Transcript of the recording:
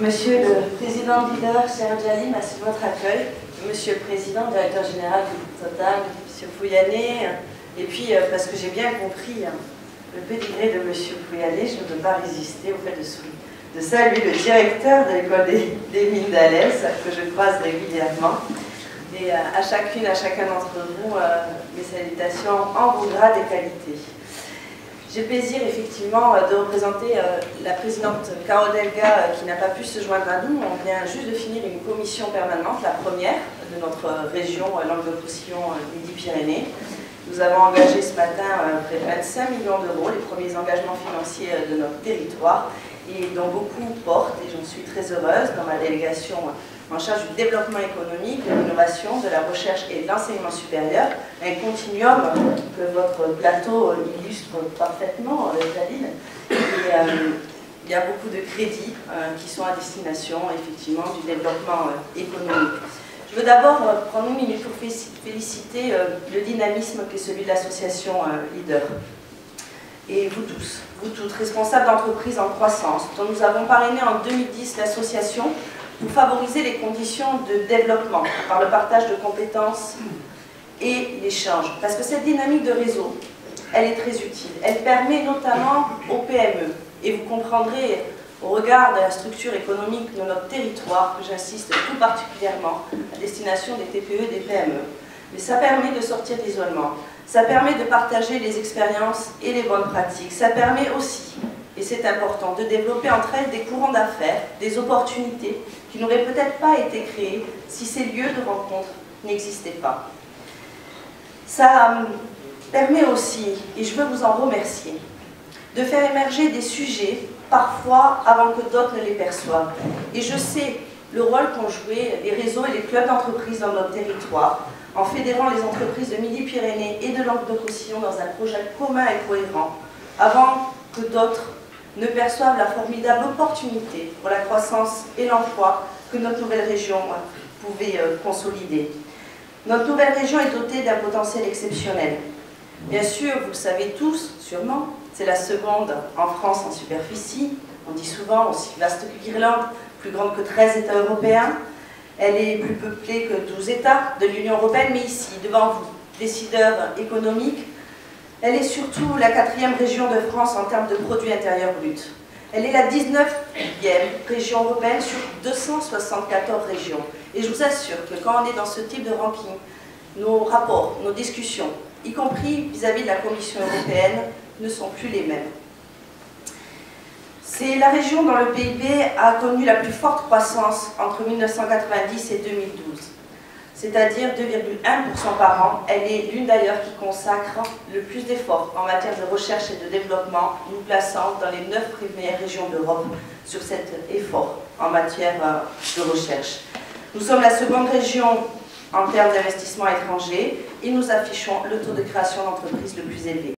Monsieur le Président leader, cher Djali, merci de votre accueil. Monsieur le Président, Directeur Général du groupe Total, Monsieur Pouyanné, et puis parce que j'ai bien compris le pédigré de Monsieur Pouyanné, je ne peux pas résister au fait de saluer le directeur de l'école des mines d'Alès, que je croise régulièrement. Et à chacune, à chacun d'entre vous, mes salutations en vos grades et qualités. J'ai plaisir effectivement de représenter la présidente Carole Delga qui n'a pas pu se joindre à nous. On vient juste de finir une commission permanente, la première de notre région Languedoc-Roussillon Midi-Pyrénées. Nous avons engagé ce matin près de 25 millions d'euros, les premiers engagements financiers de notre territoire, et dont beaucoup portent, et j'en suis très heureuse, dans ma délégation en charge du développement économique, de l'innovation, de la recherche et de l'enseignement supérieur, un continuum que votre plateau illustre parfaitement, Jalil. Il y a beaucoup de crédits qui sont à destination, effectivement, du développement économique. Je veux d'abord prendre une minute pour féliciter le dynamisme qui est celui de l'association Leader. Et vous tous, vous toutes, responsables d'entreprises en croissance, dont nous avons parrainé en 2010 l'association pour favoriser les conditions de développement par le partage de compétences et l'échange. Parce que cette dynamique de réseau, elle est très utile. Elle permet notamment aux PME, et vous comprendrez au regard de la structure économique de notre territoire, que j'insiste tout particulièrement, à destination des TPE et des PME. Mais ça permet de sortir de l'isolement, ça permet de partager les expériences et les bonnes pratiques, ça permet aussi, et c'est important, de développer entre elles des courants d'affaires, des opportunités qui n'auraient peut-être pas été créées si ces lieux de rencontre n'existaient pas. Ça permet aussi, et je veux vous en remercier, de faire émerger des sujets, parfois avant que d'autres ne les perçoivent. Et je sais le rôle qu'ont joué les réseaux et les clubs d'entreprises dans notre territoire, en fédérant les entreprises de Midi-Pyrénées et de Languedoc-Roussillon dans un projet commun et cohérent, avant que d'autres ne perçoivent la formidable opportunité pour la croissance et l'emploi que notre nouvelle région pouvait consolider. Notre nouvelle région est dotée d'un potentiel exceptionnel. Bien sûr, vous le savez tous, sûrement, c'est la seconde en France en superficie. On dit souvent aussi vaste que l'Irlande, plus grande que 13 États européens. Elle est plus peuplée que 12 États de l'Union européenne, mais ici, devant vous, décideurs économiques, elle est surtout la 4e région de France en termes de produit intérieur brut. Elle est la 19e région européenne sur 274 régions. Et je vous assure que quand on est dans ce type de ranking, nos rapports, nos discussions, y compris vis-à-vis de la Commission européenne, ne sont plus les mêmes. C'est la région dont le PIB a connu la plus forte croissance entre 1990 et 2012, c'est-à-dire 2,1% par an. Elle est l'une d'ailleurs qui consacre le plus d'efforts en matière de recherche et de développement, nous plaçant dans les 9 premières régions d'Europe sur cet effort en matière de recherche. Nous sommes la seconde région en termes d'investissement étranger et nous affichons le taux de création d'entreprises le plus élevé.